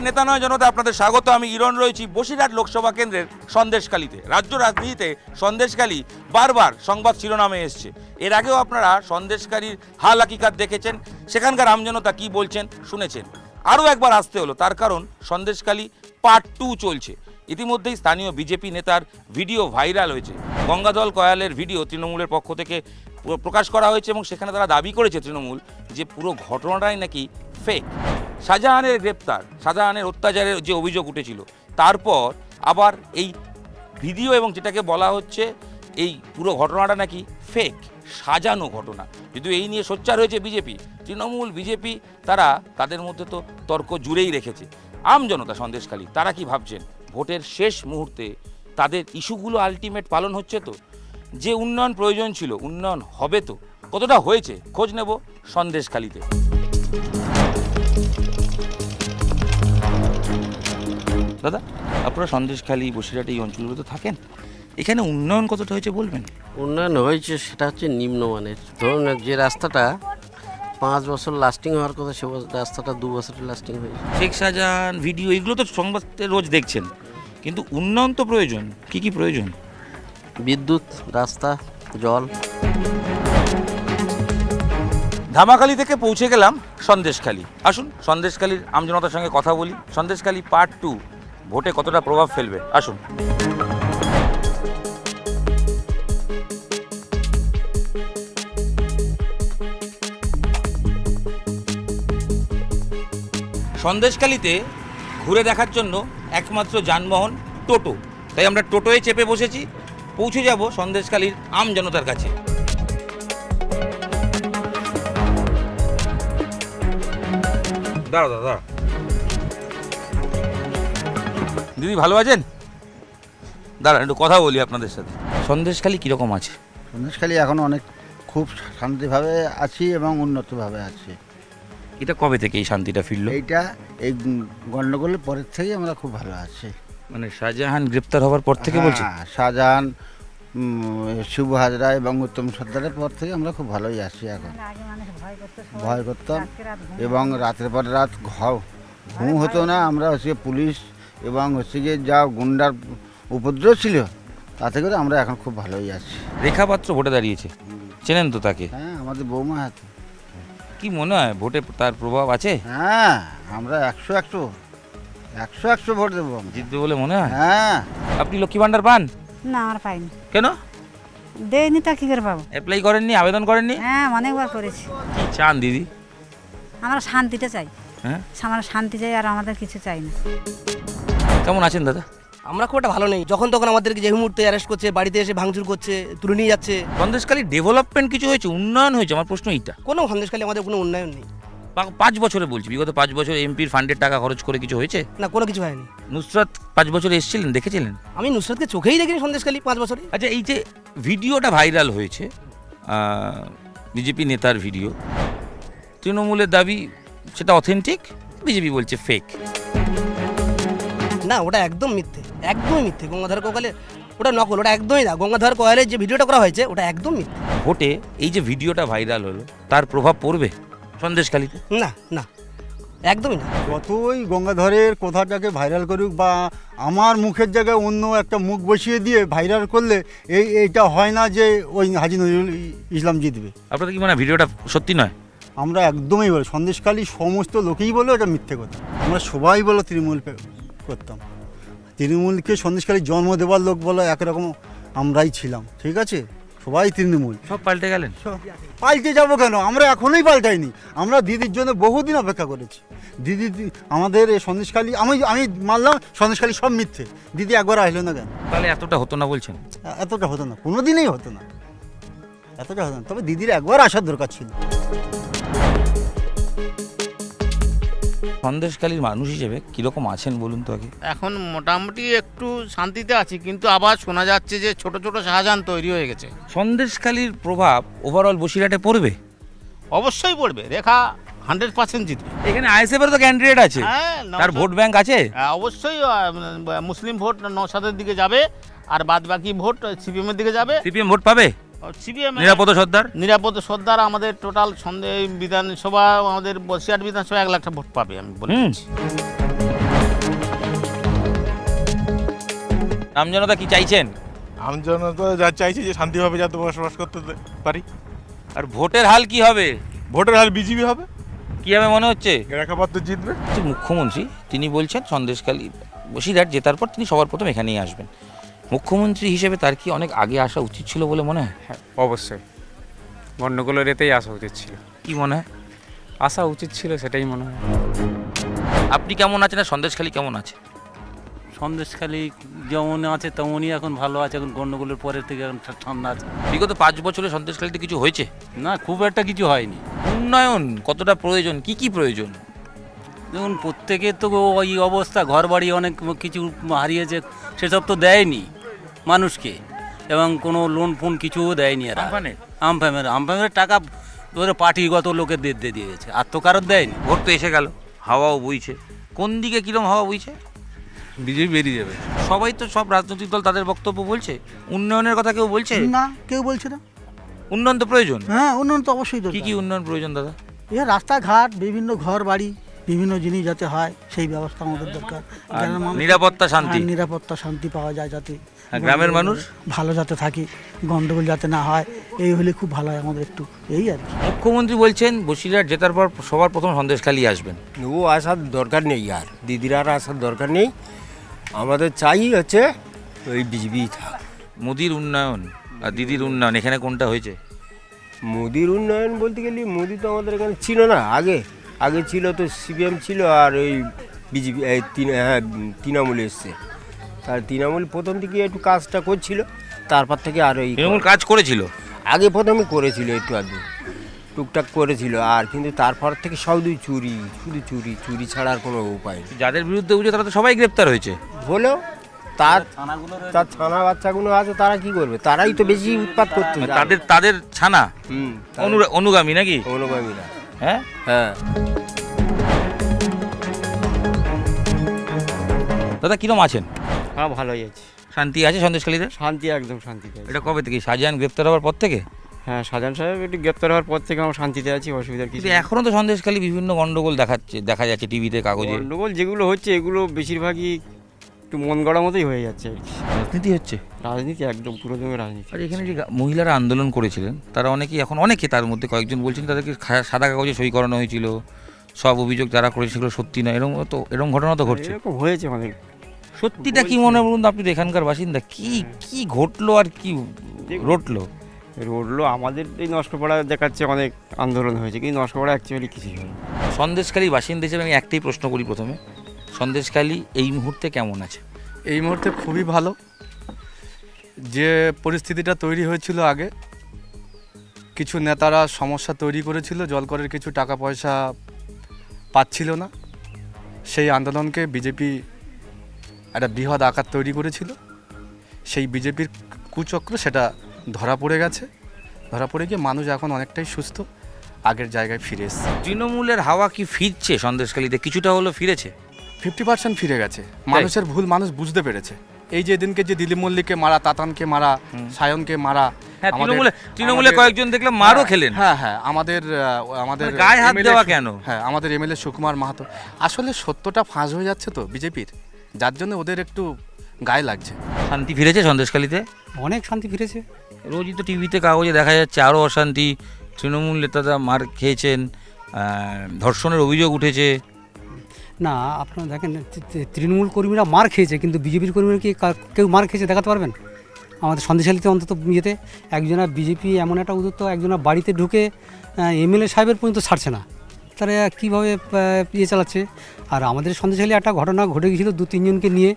নেতা নয় জনতা, আপনাদের স্বাগত। আমি ইরন রয়েছি বসিরহাট লোকসভা কেন্দ্রের সন্দেশখালীতে। রাজ্য রাজনীতিতে সন্দেশখালী বারবার সংবাদ শিরোনামে এসছে। এর আগেও আপনারা সন্দেশখালীর হাল হাকিকাত দেখেছেন, সেখানকার আমজনতা কি বলছেন শুনেছেন। আরও একবার আসতে হলো, তার কারণ সন্দেশখালী পার্ট 2 চলছে। ইতিমধ্যেই স্থানীয় বিজেপি নেতার ভিডিও ভাইরাল হয়েছে। গঙ্গাজল কয়ালের ভিডিও তৃণমূলের পক্ষ থেকে প্রকাশ করা হয়েছে এবং সেখানে তারা দাবি করেছে তৃণমূল যে পুরো ঘটনাটাই নাকি ফেক। শাহজাহানের গ্রেপ্তার, শাহজাহানের অত্যাচারের যে অভিযোগ উঠেছিল, তারপর আবার এই ভিডিও এবং যেটাকে বলা হচ্ছে এই পুরো ঘটনাটা নাকি ফেক, সাজানো ঘটনা। যদিও এই নিয়ে সোচ্চার হয়েছে বিজেপি, তৃণমূল বিজেপি তারা তাদের মধ্যে তো তর্ক জুড়েই রেখেছে। আমজনতা সন্দেশখালী তারা কি ভাবছেন? ভোটের শেষ মুহূর্তে তাদের ইস্যুগুলো আলটিমেট পালন হচ্ছে তো? যে উন্নয়ন প্রয়োজন ছিল উন্নয়ন হবে তো? কতটা হয়েছে খোঁজ নেব সন্দেশখালীতে। দাদা, আপনারা সন্দেশখালী বসিরহাট এই অঞ্চলগুলোতে থাকেন, এখানে উন্নয়ন কতটা হয়েছে বলবেন? উন্নয়ন হয়েছে, সেটা হচ্ছে নিম্নমানের। ধরুন যে রাস্তাটা 5 বছর লাস্টিং হওয়ার কথা, সে রাস্তাটা 2 বছরে লাস্টিং হয়েছে। শেখ শাহজাহান ভিডিও এগুলো তো সংবাদে রোজ দেখছেন, কিন্তু উন্নয়ন তো প্রয়োজন। কি কি প্রয়োজন? বিদ্যুৎ, রাস্তা, জল। ধামাখালি থেকে পৌঁছে গেলাম সন্দেশখালী। আসুন সন্দেশখালীর আমজনতার সঙ্গে কথা বলি। সন্দেশখালী পার্ট 2 ভোটে কতটা প্রভাব ফেলবে, আসুন। সন্দেশখালীতে ঘুরে দেখার জন্য একমাত্র যানবাহন টোটো, তাই আমরা টোটোয় চেপে বসেছি। পৌঁছে যাব সন্দেশখালীর আমজনতার কাছে। দাঁড়াও দাদা, দিদি ভালো আছেন? দাঁড়ান একটু কথা বলি আপনাদের সাথে। সন্দেশখালী কীরকম আছে? সন্দেশখালী এখন অনেক খুব শান্তিভাবে আছি এবং উন্নতভাবে আছি। এটা কবে থেকে এই শান্তিটা ফিরলো? এইটা এই গণ্ডগোলের পরের থেকেই আমরা খুব ভালো আছি। মানে শাহজাহান গ্রেপ্তার হওয়ার পর থেকে বলছি? হ্যাঁ, শাহজাহান, শুভ হাজরা এবং উত্তম সর্দারের পর থেকে আমরা খুব ভালোই আছি। এখন ভয় করতাম এবং রাতের পর রাত ঘুম হতো না। আমরা হচ্ছে পুলিশ এবং হচ্ছে গিয়ে যা গুন্ডার উপদ্রব ছিল, তাতে করে আমরা এখন খুব ভালোই আছি। রেখা পাত্র ভোটে দাঁড়িয়েছে, চেনেন তো তাকে? হ্যাঁ, আমাদের বৌমা হাতে। কি মনে হয় ভোটে তার প্রভাব আছে? হ্যাঁ, আমরা 100 ভোট দেবো। জিতবে বলে মনে হয়? হ্যাঁ। আপনি লক্ষ্মী ভান্ডার পান? না, আমরা পাইনি। কেন? দেয়নি, তা কি করে পাবো? অ্যাপ্লাই করেননি, আবেদন করেননি? হ্যাঁ, অনেকবার করেছি। কি চান দিদি? আমরা শান্তিটা চাই। হ্যাঁ, আমরা শান্তি চাই, আর আমাদের কিছু চাই না। কেমন আছেন দাদা? আমরা খুব একটা ভালো নেই। যখন তখন আমাদেরকে যে মুহূর্তে অ্যারেস্ট করছে, বাড়িতে এসে ভাঙচুর করছে, তুলে নিয়ে যাচ্ছে। সন্দেশখালী ডেভেলপমেন্ট কিছু হয়েছে, উন্নয়ন হয়েছে? আমার প্রশ্ন এইটা। কোনো সন্দেশখালী আমাদের কোনো উন্নয়ন নেই। 5 বছরে বলছি, বিগত 5 বছর এমপির ফান্ডের টাকা খরচ করে কিছু হয়েছে? না, কোনো কিছু হয়নি। নুসরাত 5 বছরে এসেছিলেন, দেখেছিলেন? আমি নুসরাতকে চোখেই দেখিনি সন্দেশখালী 5 বছরে। আচ্ছা, এই যে ভিডিওটা ভাইরাল হয়েছে, বিজেপি নেতার ভিডিও, তৃণমূলের দাবি সেটা অথেন্টিক, বিজেপি বলছে ফেক। না, ওটা একদম মিথ্যে, একদমই মিথ্যে। গঙ্গাধর কোয়ালের ওটা নকল, ওটা একদমই না। গঙ্গাধর কোয়ালের যে ভিডিওটা করা হয়েছে ওটা একদম মিথ্যে। ভোটে এই যে ভিডিওটা ভাইরাল হলো, তার প্রভাব পড়বে সন্দেশখালীতে? না না, একদমই না। যতই গঙ্গাধরের কথাটাকে ভাইরাল করুক বা আমার মুখের জায়গায় অন্য একটা মুখ বসিয়ে দিয়ে ভাইরাল করলে এইটা হয় না যে ওই হাজী নজরুল ইসলাম জিতবে। আপনাদের কি মানে ভিডিওটা সত্যি নয়? আমরা একদমই বলি, সন্দেশখালী সমস্ত লোকেই বলে ওটা মিথ্যে কথা। আমরা সবাই বলো তৃণমূল করতাম। তৃণমূলকে সন্দেশখালী জন্ম দেওয়ার লোক বলো একরকম আমরাই ছিলাম, ঠিক আছে? সবাই তৃণমূল। সব পাল্টে গেলেন? পাল্টে যাবো কেন? আমরা এখনোই পাল্টাইনি। আমরা দিদির জন্য বহুদিন অপেক্ষা করেছি। দিদি আমাদের এই সন্দেশখালী, আমি মানলাম সন্দেশখালী সব মিথ্যে, দিদি একবার আসলো না কেন? তাহলে এতটা হতো না বলছেন? এতটা হতো না, কোনো দিনই হতো না, এতটা হতো না। তবে দিদির একবার আসার দরকার ছিল। সন্দেশখালীর মানুষ হিসেবে কিরকম আছেন বলুন তো আগে? এখন মোটামুটি একটু শান্তিতে আছি, কিন্তু আবার শোনা যাচ্ছে যে ছোট ছোট শাহজাহান তৈরি হয়ে গেছে। সন্দেশখালীর প্রভাব ওভারঅল বসিরহাটে পড়বে? অবশ্যই পড়বে। রেখা 100% জিতবে। এখানে আইএসএফ এর তো ক্যান্ডিডেট আছে, হ্যাঁ, তার ভোট ব্যাংক আছে। অবশ্যই মুসলিম ভোট নওশাদের দিকে যাবে, আর বাদ বাকি ভোট সিপিএম এর দিকে যাবে। সিপিএম ভোট পাবে? সিপিএম নিরাপদ সর্দার আমাদের টোটাল বিধানসভা, আমাদের বসিরহাট বিধানসভা 1 লাখ ভোট পাবে, আমি বলছি। আমজনতা কি চাইছেন? আমজনতা যা চাইছে যে শান্তিভাবে যাতে বসবাস করতে পারি। আর ভোটের হাল কি হবে? ভোটের হাল বিজেপি হবে। কি হবে মনে হচ্ছে? রেখাপাত্র জিতবে। মুখ্যমন্ত্রী তিনি বলছেন সন্দেশখালী বসিরহাট জেতার পর তিনি সবার প্রথম এখানেই আসবেন। মুখ্যমন্ত্রী হিসেবে তার কি অনেক আগে আসা উচিত ছিল বলে মনে হয়? হ্যাঁ অবশ্যই, গণ্ডগোলের এতেই আসা উচিত ছিল। কি মনে হয়? আসা উচিত ছিল সেটাই মনে হয়। আপনি কেমন আছেন আর সন্দেশখালী কেমন আছে? সন্দেশখালী যেমন আছে তেমনই এখন ভালো আছে, এখন গণ্ডগোলের পরের থেকে এখন ঠান্ডা আছে। বিগত 5 বছরে সন্দেশখালীতে কিছু হয়েছে? না, খুব একটা কিছু হয়নি। উন্নয়ন কতটা প্রয়োজন, কি কি প্রয়োজন? দেখুন প্রত্যেকের তো ওই অবস্থা, ঘর বাড়ি অনেক কিছু হারিয়েছে, সেসব তো দেয়নি মানুষকে, এবং কোনো লোন ফোন কিছুও দেয়নি এরা। আমফানের টাকা ধরে পার্টিগত লোকের দিয়ে দিয়েছে, আর তো কারোর দেয়নি। ভোট তো এসে গেল, হাওয়াও বইছে, কোন দিকে কিরম হাওয়া বইছে? বিজেপি বেরিয়ে যাবে। সবাই তো, সব রাজনৈতিক দল তাদের বক্তব্য বলছে, উন্নয়নের কথা কেউ বলছে না, কেউ বলছে না। উন্নয়ন তো প্রয়োজন। হ্যাঁ, উন্নয়ন তো অবশ্যই কি দরকার। কি উন্নয়ন প্রয়োজন দাদা? রাস্তাঘাট, বিভিন্ন ঘর বাড়ি, বিভিন্ন জিনিস যাতে হয় সেই ব্যবস্থা আমাদের দরকার। আর গ্রামের মানুষ- নিরাপত্তা, শান্তি। হ্যাঁ, নিরাপত্তা শান্তি পাওয়া যায় যাতে। আর গ্রামের মানুষ ভালো যাতে থাকে, গন্ডগোল যাতে না হয়, এই হলে খুব ভালো হয় আমাদের একটু, এই আর কি। মুখ্যমন্ত্রী বলছেন বসিরহাট জেতার পর সবার প্রথম সন্দেশখালী আসবেন। ও আসার দরকার নেই, আর দিদিরা আর আসার দরকার নেই। আমাদের চাই হচ্ছে ওই বিজেপি থাক। মোদির উন্নয়ন আর দিদির উন্নয়ন, এখানে কোনটা হয়েছে? মোদির উন্নয়ন বলতে গেলে মোদি তো আমাদের এখানে ছিল না। আগে ছিল তো সিপিএম ছিল, আর ওই বিজেপি তৃণমূল এসছে। তার তৃণমূল প্রথম থেকে একটু কাজটা করছিল, তারপর থেকে আর ওই তৃণমূল কাজ করেছিল, আগে প্রথমে করেছিল একটু আধটু টুকটাক করেছিল, আর কিন্তু তারপর থেকে শুধু চুরি ছাড়া আর কোনো উপায় নেই। যাদের বিরুদ্ধে অভিযোগ তারা তো সবাই গ্রেপ্তার হয়েছে। হলেও তার ছানা বাচ্চাগুলো আছে, তারা কি করবে? তারাই তো বেশি উৎপাত করতে। তাদের ছানা অনুগামী নাকি? অনুগামীরা। হ্যাঁ হ্যাঁ। দাদা কিরম আছেন? হ্যাঁ ভালোই আছে। শান্তি আছে সন্দেশখালীতে? শান্তি, একদম শান্তিতে আছে। এটা কবে থেকে? শাহজাহান গ্রেপ্তার হওয়ার পর থেকে? হ্যাঁ, শাহজাহান সাহেব একটু গ্রেপ্তার হওয়ার পর থেকে আমরা শান্তিতে আছি, অসুবিধার কিছু কিন্তু এখনো তো সন্দেশখালী বিভিন্ন গন্ডগোল দেখা যাচ্ছে টিভিতে, কাগজে। গন্ডগোল যেগুলো হচ্ছে এগুলো বেশিরভাগই একটু মন গড়া মতোই হয়ে যাচ্ছে আর কি। রাজনীতি হচ্ছে, রাজনীতি একদম পুরো দমে রাজনীতি। আর এখানে যে মহিলারা আন্দোলন করেছিলেন তারা অনেকে তার মধ্যে কয়েকজন বলছেন তাদেরকে সাদা কাগজে সই করানো হয়েছিল, সব অভিযোগ যারা করেছে সেগুলো সত্যি নয়, এরকম ঘটনা তো ঘটছে। এরকম হয়েছে অনেক। সত্যিটা কি মনে বলুন, আপনি তো এখানকার বাসিন্দা, কি ঘটলো আর কি রটলো? আমাদের এই নষ্টপাড়া দেখাচ্ছে অনেক আন্দোলন হয়েছে, কিন্তু নষ্টপাড়া অ্যাকচুয়ালি কিছুই হয়নি। সন্দেশখালী বাসিন্দা হিসেবে আমি একটাই প্রশ্ন করি প্রথমে, সন্দেশখালী এই মুহূর্তে কেমন আছে? এই মুহূর্তে খুবই ভালো। যে পরিস্থিতিটা তৈরি হয়েছিল আগে, কিছু নেতারা সমস্যা তৈরি করেছিল, জলকরের কিছু টাকা পয়সা পাচ্ছিল না, সেই আন্দোলনকে বিজেপি একটা বৃহৎ আকার তৈরি করেছিল। সেই বিজেপির কুচক্র সেটা ধরা পড়ে গেছে, ধরা পড়ে গিয়ে মানুষ এখন অনেকটাই সুস্থ, আগের জায়গায় ফিরে এসছে। তৃণমূলের হাওয়া কি ফিরছে সন্দেশখালীতে? কিছুটা হলো ফিরেছে, 50% ফিরে গেছে। মানুষের ভুল মানুষ বুঝতে পেরেছে। এই যে দিনকে যে দিলীপ মল্লিককে মারা, তাতানকে মারা, সায়নকে মারা, হ্যাঁ তৃণমূলে কয়েকজন দেখলাম মারও খেলেন। হ্যাঁ আমাদের গায়ে হাত দেওয়া কেন? হ্যাঁ, আমাদের এমএলএ সুকুমার মাহাতো। আসলে সত্যটা ফাঁস হয়ে যাচ্ছে তো বিজেপির, যার জন্য ওদের একটু গায়ে লাগছে। শান্তি ফিরেছে সন্দেশখালীতে? অনেক শান্তি ফিরেছে। রোজই তো টিভিতে কাগজে দেখা যাচ্ছে আরও অশান্তি, তৃণমূল নেতারা মার খেয়েছেন, ধর্ষণের অভিযোগ উঠেছে। না, আপনারা দেখেন তৃণমূল কর্মীরা মার খেয়েছে, কিন্তু বিজেপির কর্মীরা কি কেউ মার খেয়েছে দেখাতে পারবেন? আমাদের সন্দেশখালীতে অন্তত ইয়েতে একজনা বিজেপি এমন একটা উদ্যোক্ত, একজনা বাড়িতে ঢুকে এমএলএ সাহেবের পর্যন্ত ছাড়ছে না, তারা কীভাবে চালাচ্ছে। আর আমাদের সন্দেশখালী একটা ঘটনা ঘটে গিয়েছিল 2-3 জনকে নিয়ে,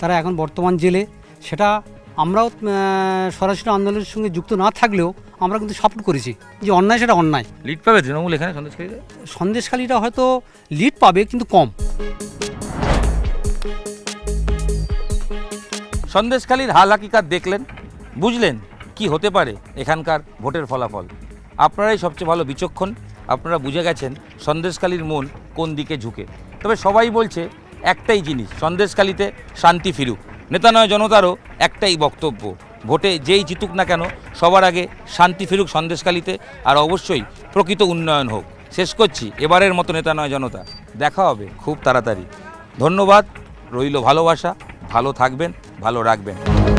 তারা এখন বর্তমান জেলে। সেটা আমরাও সরাসরি আন্দোলনের সঙ্গে যুক্ত না থাকলেও আমরা কিন্তু সাপোর্ট করেছি যে অন্যায় সেটা অন্যায়। লিড পাবে তৃণমূল এখানে সন্দেশখালীতে? সন্দেশখালীটা হয়তো লিড পাবে, কিন্তু কম। সন্দেশখালীর হাল হাকিকাত দেখলেন, বুঝলেন কি হতে পারে এখানকার ভোটের ফলাফল। আপনারাই সবচেয়ে ভালো বিচক্ষণ, আপনারা বুঝে গেছেন সন্দেশখালীর মন কোন দিকে ঝুঁকে। তবে সবাই বলছে একটাই জিনিস, সন্দেশখালীতে শান্তি ফিরুক। নেতা নয় জনতারও একটাই বক্তব্য, ভোটে যেই জিতুক না কেন সবার আগে শান্তি ফিরুক সন্দেশখালীতে, আর অবশ্যই প্রকৃত উন্নয়ন হোক। শেষ করছি এবারের মতো নেতা নয় জনতা, দেখা হবে খুব তাড়াতাড়ি। ধন্যবাদ, রইল ভালোবাসা। ভালো থাকবেন, ভালো রাখবেন।